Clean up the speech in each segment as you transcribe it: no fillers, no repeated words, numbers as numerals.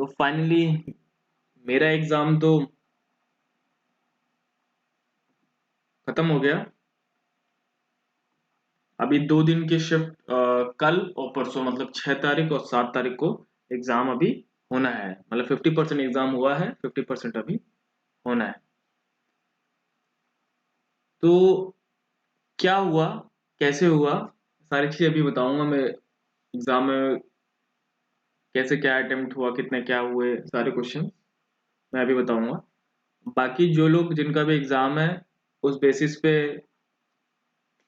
तो फाइनली मेरा एग्जाम तो खत्म हो गया। अभी 2 दिन की शिफ्ट कल और परसों मतलब 6 तारीख और 7 तारीख को एग्जाम अभी होना है। मतलब 50% एग्जाम हुआ है, 50% अभी होना है। तो क्या हुआ, कैसे हुआ, सारी चीजें अभी बताऊंगा मैं। एग्जाम में कैसे क्या अटेम्प्ट हुआ, कितने क्या हुए, सारे क्वेश्चन मैं अभी बताऊंगा। बाकी जो लोग जिनका भी एग्जाम है उस बेसिस पे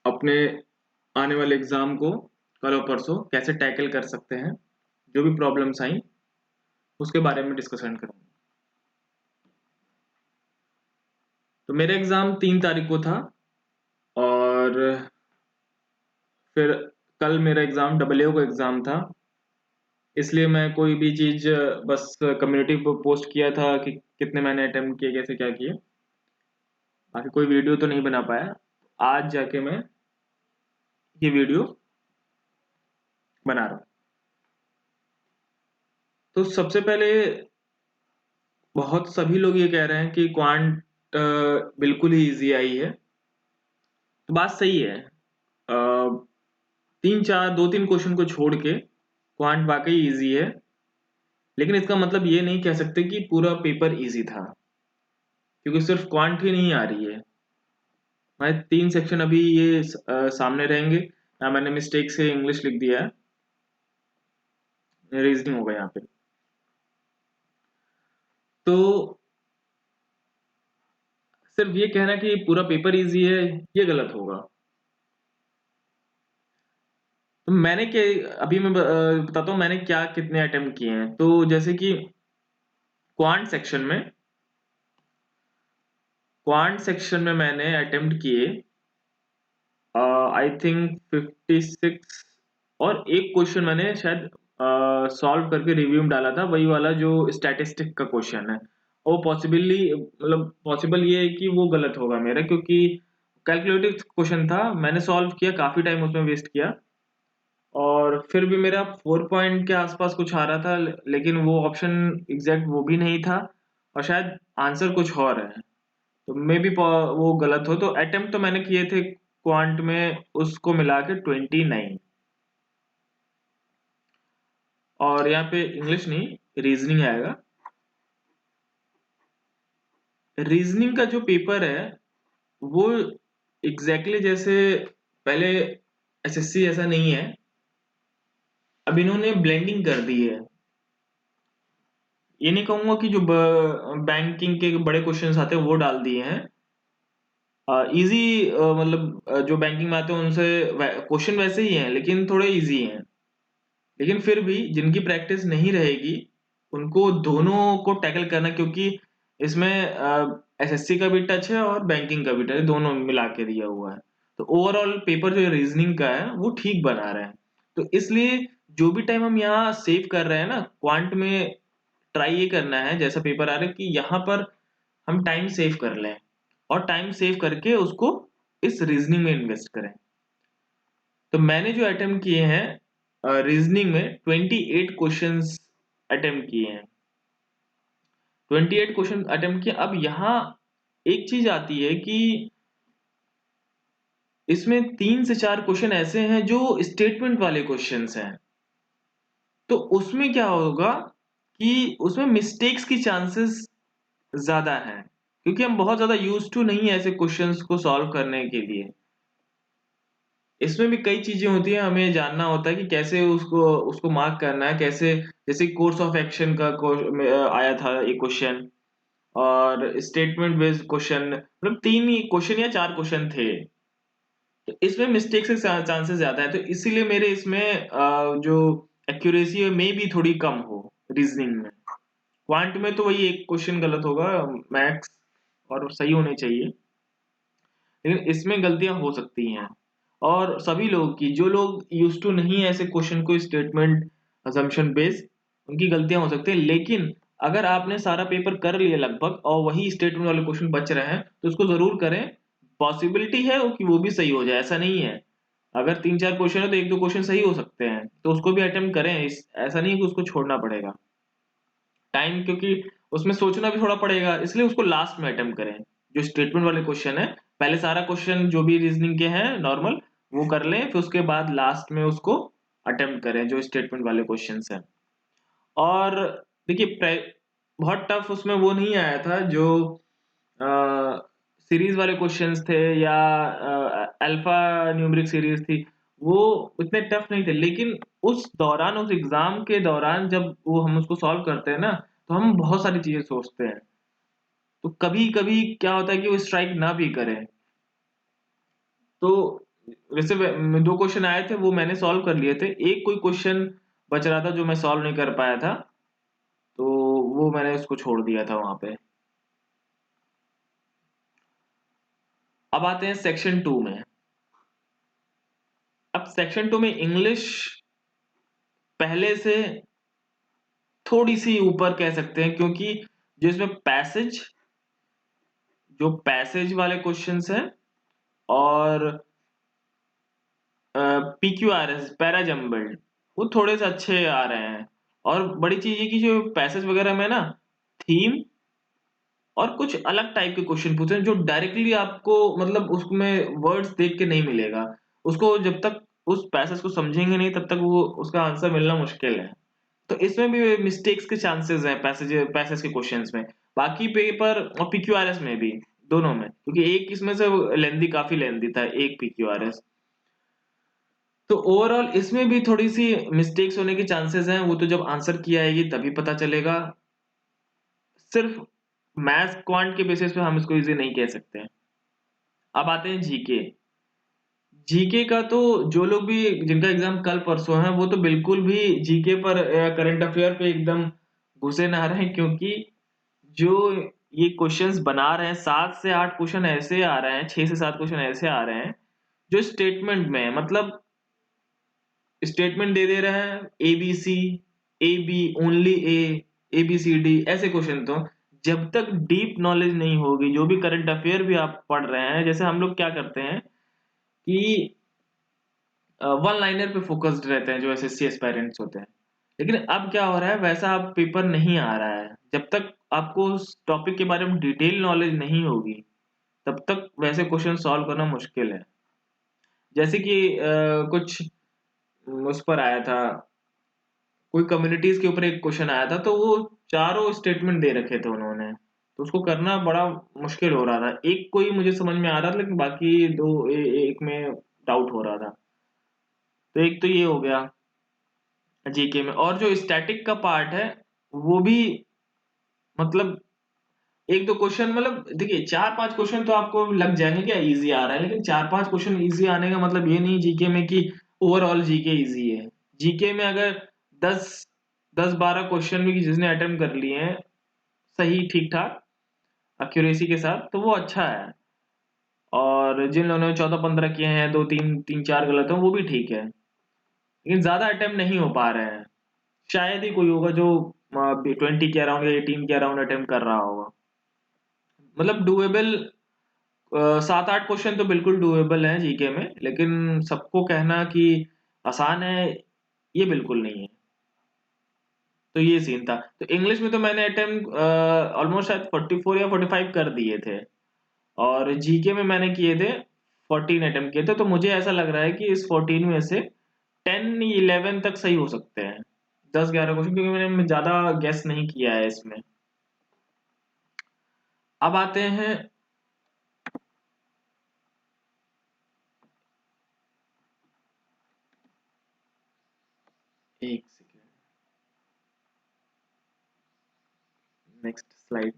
अपने आने वाले एग्जाम को कल और परसों कैसे टैकल कर सकते हैं, जो भी प्रॉब्लम्स आई उसके बारे में डिस्कशन करूंगा। तो मेरा एग्जाम 3 तारीख को था और फिर कल मेरा एग्जाम डबल का एग्जाम था। इसलिए मैं कोई भी चीज बस कम्युनिटी पर पोस्ट किया था कि कितने मैंने अटेम्प्ट किए, कैसे क्या किए। बाकी कोई वीडियो तो नहीं बना पाया। आज जाके मैं ये वीडियो बना रहा हूँ। तो सबसे पहले बहुत सभी लोग ये कह रहे हैं कि क्वांट बिल्कुल ही इजी आई है। तो बात सही है। तीन चार दो तीन क्वेश्चन को छोड़ के क्वांट वाकई इजी है। लेकिन इसका मतलब ये नहीं कह सकते कि पूरा पेपर इजी था, क्योंकि सिर्फ क्वांट ही नहीं आ रही है। हमारे 3 सेक्शन अभी ये सामने रहेंगे। मैंने मिस्टेक से इंग्लिश लिख दिया है, रीजनिंग होगा यहाँ पे। तो सिर्फ ये कहना कि पूरा पेपर इजी है, ये गलत होगा। तो मैंने क्या, अभी मैं बताता हूँ मैंने क्या कितने अटेम्प्ट किए हैं। तो जैसे कि क्वांट सेक्शन में मैंने अटेम्प्ट किए आई थिंक 56। और एक क्वेश्चन मैंने शायद सॉल्व करके रिव्यू में डाला था, वही वाला जो स्टैटिस्टिक का क्वेश्चन है। वो पॉसिबली मतलब पॉसिबल ये है कि वो गलत होगा मेरा, क्योंकि कैलकुलेटिव क्वेश्चन था। मैंने सॉल्व किया, काफी टाइम उसमें वेस्ट किया और फिर भी मेरा 4 पॉइंट के आसपास कुछ आ रहा था। लेकिन वो ऑप्शन एग्जैक्ट वो भी नहीं था और शायद आंसर कुछ और है। तो मे बी वो गलत हो। तो अटेम्प्ट तो मैंने किए थे क्वांट में उसको मिला के 29। और यहाँ पे इंग्लिश नहीं, रीजनिंग आएगा। रीजनिंग का जो पेपर है वो एग्जैक्टली जैसे पहले एसएससी ऐसा नहीं है। अब इन्होंने ब्लेंडिंग कर दी है। ये नहीं कहूंगा कि जो बैंकिंग के बड़े क्वेश्चंस आते हैं वो डाल दिए हैं। इजी मतलब जो बैंकिंग में आते हैं उनसे क्वेश्चन वैसे ही हैं लेकिन थोड़े इजी हैं। लेकिन फिर भी जिनकी प्रैक्टिस नहीं रहेगी उनको दोनों को टैकल करना, क्योंकि इसमें एसएससी का भी टच है और बैंकिंग का भी टच है, दोनों मिला के दिया हुआ है। तो ओवरऑल पेपर जो रीजनिंग का है वो ठीक बना रहे हैं। तो इसलिए जो भी टाइम हम यहाँ सेव कर रहे हैं ना क्वांट में, ट्राई ये करना है जैसा पेपर आ रहा है कि यहाँ पर हम टाइम सेव कर लें और टाइम सेव करके उसको इस रीजनिंग में इन्वेस्ट करें। तो मैंने जो अटेम्प्ट किए हैं रीजनिंग में 28 क्वेश्चंस अटेम्प्ट किए हैं। 28 क्वेश्चन अटेम्प्ट किए। अब यहाँ एक चीज आती है कि इसमें 3 से 4 क्वेश्चन ऐसे हैं जो स्टेटमेंट वाले क्वेश्चंस हैं। तो उसमें क्या होगा कि उसमें मिस्टेक्स की चांसेस ज्यादा हैं, क्योंकि हम बहुत ज्यादा यूज टू नहीं है ऐसे क्वेश्चंस को सॉल्व करने के लिए। इसमें भी कई चीजें होती हैं, हमें जानना होता है कि कैसे उसको उसको मार्क करना है, कैसे। जैसे कोर्स ऑफ एक्शन का आया था एक क्वेश्चन, और स्टेटमेंट बेस्ड क्वेश्चन, मतलब 3 ही क्वेश्चन या 4 क्वेश्चन थे। तो इसमें मिस्टेक से चांसेस ज्यादा है, तो इसीलिए मेरे इसमें जो एक्यूरेसी है मे भी थोड़ी कम हो रीजनिंग में। क्वांट में तो वही एक क्वेश्चन गलत होगा मैक्स, और सही होने चाहिए। लेकिन इसमें गलतियां हो सकती हैं और सभी लोग की, जो लोग यूज टू नहीं है ऐसे क्वेश्चन को स्टेटमेंट असम्पशन बेस्ड, उनकी गलतियां हो सकती हैं। लेकिन अगर आपने सारा पेपर कर लिया लगभग और वही स्टेटमेंट वाले क्वेश्चन बच रहे हैं तो उसको जरूर करें। पॉसिबिलिटी है कि वो भी सही हो जाए, ऐसा नहीं है। अगर 3 4 क्वेश्चन है तो 1 2 क्वेश्चन सही हो सकते हैं, तो उसको भी अटेम्प्ट करें। ऐसा नहीं है कि उसको छोड़ना पड़ेगा। टाइम, क्योंकि उसमें सोचना भी थोड़ा पड़ेगा, इसलिए उसको लास्ट में अटेम्प्ट करें। जो स्टेटमेंट वाले क्वेश्चन है, पहले सारा क्वेश्चन जो भी रीजनिंग के हैं नॉर्मल वो कर लें, फिर उसके बाद लास्ट में उसको अटेम्प्ट करें जो स्टेटमेंट वाले क्वेश्चंस हैं। और देखिए बहुत टफ उसमें वो नहीं आया था जो सीरीज वाले क्वेश्चंस थे या अल्फा न्यूमेरिक सीरीज थी, वो इतने टफ नहीं थे, लेकिन उस दौरान, उस एग्जाम के दौरान जब वो हम उसको सॉल्व करते हैं ना, तो हम बहुत सारी चीजें सोचते हैं। तो कभी कभी क्या होता है कि वो स्ट्राइक ना भी करे। तो वैसे दो क्वेश्चन आए थे, वो मैंने सॉल्व कर लिए थे, एक कोई क्वेश्चन बच रहा था जो मैं सॉल्व नहीं कर पाया था, तो वो मैंने उसको छोड़ दिया था वहां पे। अब आते हैं सेक्शन 2 में। अब सेक्शन 2 में इंग्लिश पहले से थोड़ी सी ऊपर कह सकते हैं, क्योंकि जो इसमें पैसेज वाले क्वेश्चंस हैं और पीक्यूआरएस पैरा जम्बल्ड, वो थोड़े से अच्छे आ रहे हैं। और बड़ी चीज ये कि जो पैसेज वगैरह में ना थीम और कुछ अलग टाइप के क्वेश्चन पूछे हैं जो डायरेक्टली आपको मतलब उसमें वर्ड्स देख के नहीं मिलेगा। उसको जब तक उस पैसेज को समझेंगे नहीं तब तक वो उसका आंसर मिलना मुश्किल है। तो इसमें भी मिस्टेक्स के चांसेस हैं पैसेज पैसेज के क्वेश्चंस में। बाकी पेपर और पीक्यूआरएस में भी, दोनों में, क्योंकि एक इसमें से लेंदी काफी लेंदी था एक पीक्यूआरएस। तो ओवरऑल इसमें भी थोड़ी सी मिस्टेक्स होने के चांसेस हैं, वो तो जब आंसर की आएगी तभी पता चलेगा। सिर्फ मैथ्स क्वांट के बेसिस पे हम इसको इजी नहीं कह सकते हैं। अब आते हैं जीके। जीके का तो जो लोग भी जिनका एग्जाम कल परसों है वो तो बिल्कुल भी जीके पर करंट अफेयर पे एकदम घुसे ना रहें, क्योंकि जो ये क्वेश्चंस बना रहे हैं 7 से 8 क्वेश्चन ऐसे आ रहे हैं, 6 से 7 क्वेश्चन ऐसे आ रहे हैं जो स्टेटमेंट में है, मतलब स्टेटमेंट दे दे रहे हैं A B C, A B only A B C D ऐसे क्वेश्चन। तो जब तक डीप नॉलेज नहीं होगी, जो भी करंट अफेयर भी आप पढ़ रहे हैं, जैसे हम लोग क्या करते हैं कि वन लाइनर पे फोकस्ड रहते हैं जो एसएससी एस्पायरेंट्स होते हैं, लेकिन अब क्या हो रहा है वैसा अब पेपर नहीं आ रहा है। जब तक आपको उस टॉपिक के बारे में डिटेल नॉलेज नहीं होगी तब तक वैसे क्वेश्चन सॉल्व करना मुश्किल है। जैसे कि कुछ उस पर आया था, कोई कम्युनिटीज के ऊपर एक क्वेश्चन आया था, तो वो चारों स्टेटमेंट दे रखे थे उन्होंने, तो उसको करना बड़ा मुश्किल हो रहा था। एक कोई मुझे समझ में आ रहा था, लेकिन बाकी दो एक में डाउट हो रहा था। तो एक तो ये हो गया जीके में। और जो स्टैटिक का पार्ट है वो भी, मतलब एक दो क्वेश्चन, मतलब देखिए 4-5 क्वेश्चन तो आपको लग जाएंगे क्या इजी आ रहा है, लेकिन 4-5 क्वेश्चन इजी आने का मतलब ये नहीं जीके में कि ओवरऑल जीके इजी है। जीके में अगर 10-12 क्वेश्चन भी जिसने अटेम्प्ट कर लिए हैं सही ठीक ठाक एक्यूरेसी के साथ, तो वो अच्छा है। और जिन लोगों ने 14-15 किए हैं, दो तीन तीन चार गलत हैं, वो भी ठीक है, लेकिन ज्यादा अटेम्प्ट नहीं हो पा रहे हैं। शायद ही कोई होगा जो 20 के अराउंड या 18 के अराउंड अटेम्प्ट कर रहा होगा। मतलब डुएबल 7-8 क्वेश्चन तो बिल्कुल डुएबल है जीके में, लेकिन सबको कहना कि आसान है ये बिल्कुल नहीं है। तो ये सीन था। तो इंग्लिश में तो मैंने अटेम्प्ट ऑलमोस्ट शायद 44 या 45 कर दिए थे, और जीके में मैंने किए थे 14 अटेम्प्ट किए थे। तो मुझे ऐसा लग रहा है कि इस 14 में से 10-11 तक सही हो सकते हैं, 10-11 क्वेश्चन, क्योंकि मैंने ज्यादा गेस नहीं किया है इसमें। अब आते हैं, एक second, next slide.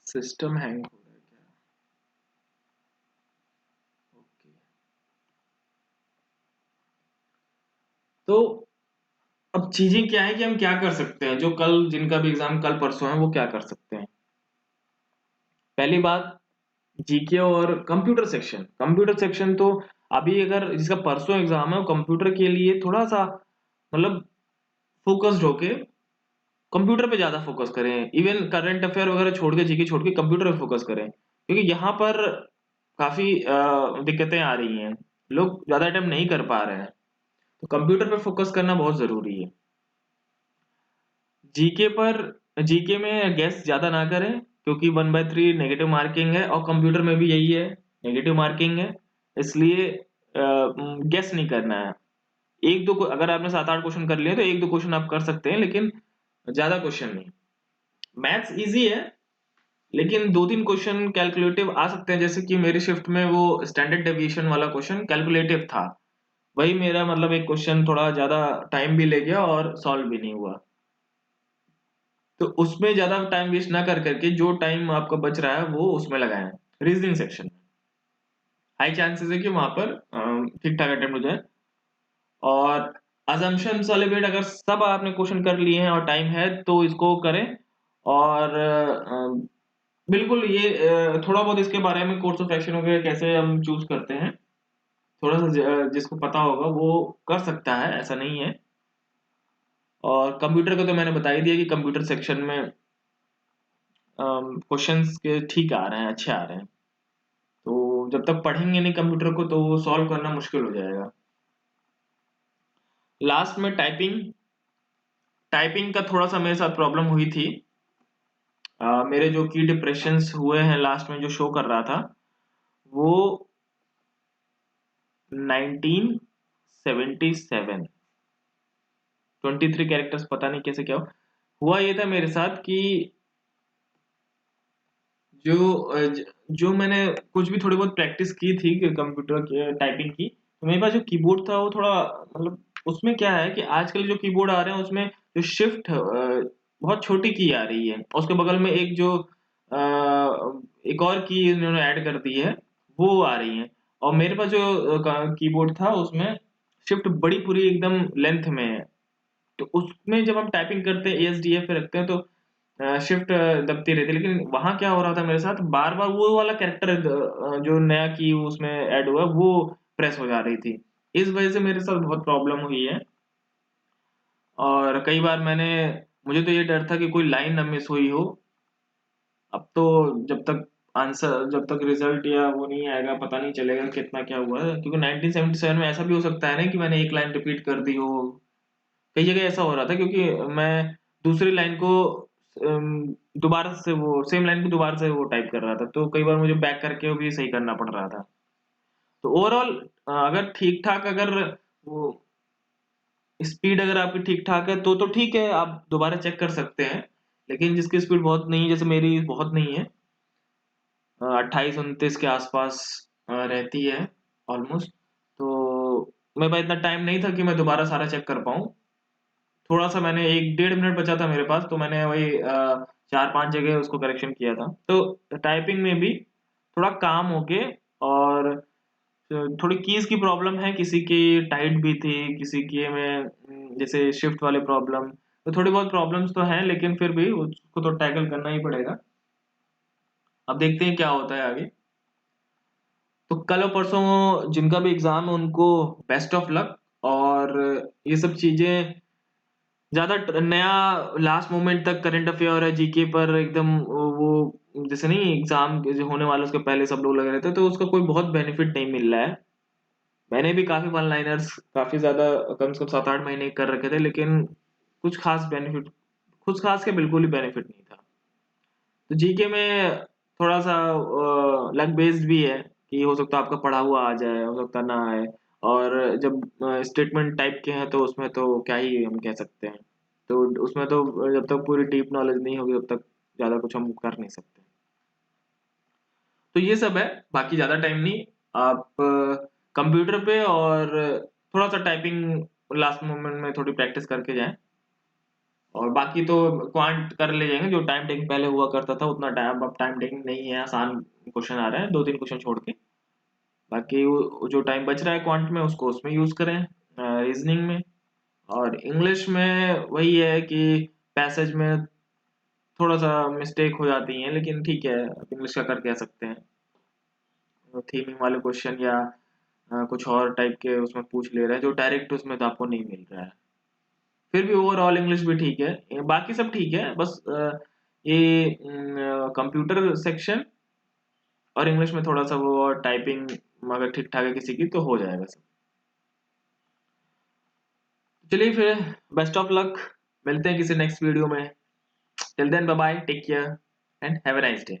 System hang हो रहा है क्या? ओके। तो अब चीजें क्या है कि हम क्या कर सकते हैं, जो कल जिनका भी एग्जाम कल परसों है वो क्या कर सकते हैं। पहली बात, जीके और कंप्यूटर सेक्शन तो अभी अगर जिसका परसों एग्जाम है वो कंप्यूटर के लिए थोड़ा सा मतलब फोकस्ड होके कंप्यूटर पे ज्यादा फोकस करें, इवन करंट अफेयर वगैरह छोड़ के, जीके छोड़ के कंप्यूटर पे फोकस करें, क्योंकि यहाँ पर काफी दिक्कतें आ रही हैं, लोग ज्यादा अटेम्प्ट नहीं कर पा रहे हैं, तो कंप्यूटर पे फोकस करना बहुत जरूरी है। जीके पर जीके में गेस ज्यादा ना करें, क्योंकि 1/3 नेगेटिव मार्किंग है और कंप्यूटर में भी यही है, नेगेटिव मार्किंग है, इसलिए गेस नहीं करना है। एक दो अगर आपने 7-8 क्वेश्चन कर लिए तो एक दो क्वेश्चन आप कर सकते हैं, लेकिन ज्यादा क्वेश्चन नहीं। मैथ्स इजी है, लेकिन 2-3 क्वेश्चन कैलकुलेटिव आ सकते हैं, जैसे कि मेरी शिफ्ट में वो स्टैंडर्ड डेविएशन वाला क्वेश्चन कैलकुलेटिव था, वही मेरा मतलब एक क्वेश्चन थोड़ा ज्यादा टाइम भी ले गया और सॉल्व भी नहीं हुआ। तो उसमें ज्यादा टाइम वेस्ट ना कर करके जो टाइम आपका बच रहा है वो उसमें लगाएं। रीजनिंग सेक्शन हाई चांसेस है कि वहां पर ठीक ठाक अटेम्प्ट हो जाए। और अजम्पशंस वाले बेट अगर सब आपने क्वेश्चन कर लिए हैं और टाइम है तो इसको करें। और बिल्कुल ये थोड़ा बहुत इसके बारे में कोर्स ऑफ एक्शन वगैरह कैसे हम चूज करते हैं, थोड़ा सा जिसको पता होगा वो कर सकता है, ऐसा नहीं है। और कंप्यूटर का तो मैंने बता ही दिया कि कंप्यूटर सेक्शन में क्वेश्चंस के ठीक आ रहे हैं, अच्छे आ रहे हैं, तो जब तक पढ़ेंगे नहीं कंप्यूटर को तो वो सॉल्व करना मुश्किल हो जाएगा। लास्ट में टाइपिंग टाइपिंग का थोड़ा सा मेरे साथ प्रॉब्लम हुई थी। मेरे जो की डिप्रेशंस हुए हैं लास्ट में जो शो कर रहा था वो 1977, 23 कैरेक्टर्स, पता नहीं कैसे क्या हुआ। ये था मेरे साथ कि जो मैंने कुछ भी थोड़ी बहुत प्रैक्टिस की थी कंप्यूटर टाइपिंग की, तो मेरे पास जो कीबोर्ड था वो थोड़ा मतलब उसमें क्या है कि आजकल जो कीबोर्ड आ रहे हैं उसमें जो शिफ्ट बहुत छोटी की आ रही है, और उसके बगल में एक जो एक और की इन्होंने ऐड कर दी है वो आ रही है। और मेरे पास जो कीबोर्ड था उसमें शिफ्ट बड़ी पूरी एकदम लेंथ में है, तो उसमें जब हम टाइपिंग करते हैं ASDF पे रखते हैं तो शिफ्ट दबती रहती है, लेकिन वहां क्या हो रहा था मेरे साथ, बार बार वो वाला कैरेक्टर जो नया की उसमें ऐड हुआ वो प्रेस हो जा रही थी। इस वजह से मेरे साथ बहुत प्रॉब्लम हुई है। और कई बार मुझे तो ये डर था कि कोई लाइन ना मिस हुई हो। अब तो जब तक रिजल्ट या वो नहीं आएगा पता नहीं चलेगा कितना क्या हुआ है, क्योंकि 1977 में ऐसा भी हो सकता है ना कि मैंने एक लाइन रिपीट कर दी हो। कई जगह ऐसा हो रहा था, क्योंकि मैं दूसरी लाइन को दोबारा से वो सेम लाइन को दोबारा से वो टाइप कर रहा था, तो कई बार मुझे बैक करके वो भी सही करना पड़ रहा था। तो ओवरऑल अगर ठीक ठाक अगर वो स्पीड अगर आपकी ठीक ठाक है तो ठीक है, आप दोबारा चेक कर सकते हैं। लेकिन जिसकी स्पीड बहुत नहीं है, जैसे मेरी बहुत नहीं है, 28-29 के आसपास रहती है ऑलमोस्ट, तो मेरे पास इतना टाइम नहीं था कि मैं दोबारा सारा चेक कर पाऊँ। थोड़ा सा मैंने 1-1.5 मिनट बचा था मेरे पास, तो मैंने वही 4-5 जगह उसको करेक्शन किया था। तो टाइपिंग में भी थोड़ा काम होके, और थोड़ी कीज की प्रॉब्लम है, किसी की टाइट भी थी, किसी की में जैसे शिफ्ट वाले प्रॉब्लम, तो थोड़ी बहुत प्रॉब्लम्स तो हैं, लेकिन फिर भी उसको तो टैकल करना ही पड़ेगा। अब देखते हैं क्या होता है आगे। तो कल और परसों जिनका भी एग्जाम है उनको बेस्ट ऑफ लक। और ये सब चीजें ज्यादा नया लास्ट मोमेंट तक करंट अफेयर है जीके पर एकदम वो जैसे नहीं एग्जाम जो होने वाला उसके पहले सब लोग लगे रहते हैं, तो उसका कोई बहुत बेनिफिट नहीं मिल रहा है। मैंने भी काफी वन लाइनर्स काफी ज्यादा कम से कम 7-8 महीने कर रखे थे, लेकिन कुछ खास बेनिफिट कुछ खास के बिल्कुल ही बेनिफिट नहीं था। तो जीके में थोड़ा सा लक बेस्ड भी है, कि हो सकता है आपका पढ़ा हुआ आ जाए, हो सकता ना आए। और जब स्टेटमेंट टाइप के हैं तो उसमें तो क्या ही हम कह सकते हैं। तो उसमें तो जब तक पूरी डीप नॉलेज नहीं होगी तब तक ज्यादा कुछ हम कर नहीं सकते। तो ये सब है, बाकी ज्यादा टाइम नहीं। आप कंप्यूटर पे और थोड़ा सा टाइपिंग लास्ट मोमेंट में थोड़ी प्रैक्टिस करके जाएं, और बाकी तो क्वांट कर ले जाएंगे। जो टाइम टेकिंग पहले हुआ करता था उतना टाइम अब टाइम टेकिंग नहीं है, आसान क्वेश्चन आ रहे हैं 2-3 क्वेश्चन छोड़ के। बाकी जो टाइम बच रहा है क्वांट में उसको उसमें यूज करें, रीजनिंग में। और इंग्लिश में वही है कि पैसेज में थोड़ा सा मिस्टेक हो जाती है, लेकिन ठीक है, इंग्लिश का कर कह सकते हैं। थीमिंग वाले क्वेश्चन या कुछ और टाइप के उसमें पूछ ले रहे हैं जो डायरेक्ट उसमें तो आपको नहीं मिल रहा है। फिर भी ओवरऑल इंग्लिश भी ठीक है, बाकी सब ठीक है, बस ये कंप्यूटर सेक्शन और इंग्लिश में थोड़ा सा वो और टाइपिंग अगर ठीक ठाक है किसी की तो हो जाएगा सब। चलिए फिर, बेस्ट ऑफ लक, मिलते हैं किसी नेक्स्ट वीडियो में। Till then bye bye, take care and have a nice day.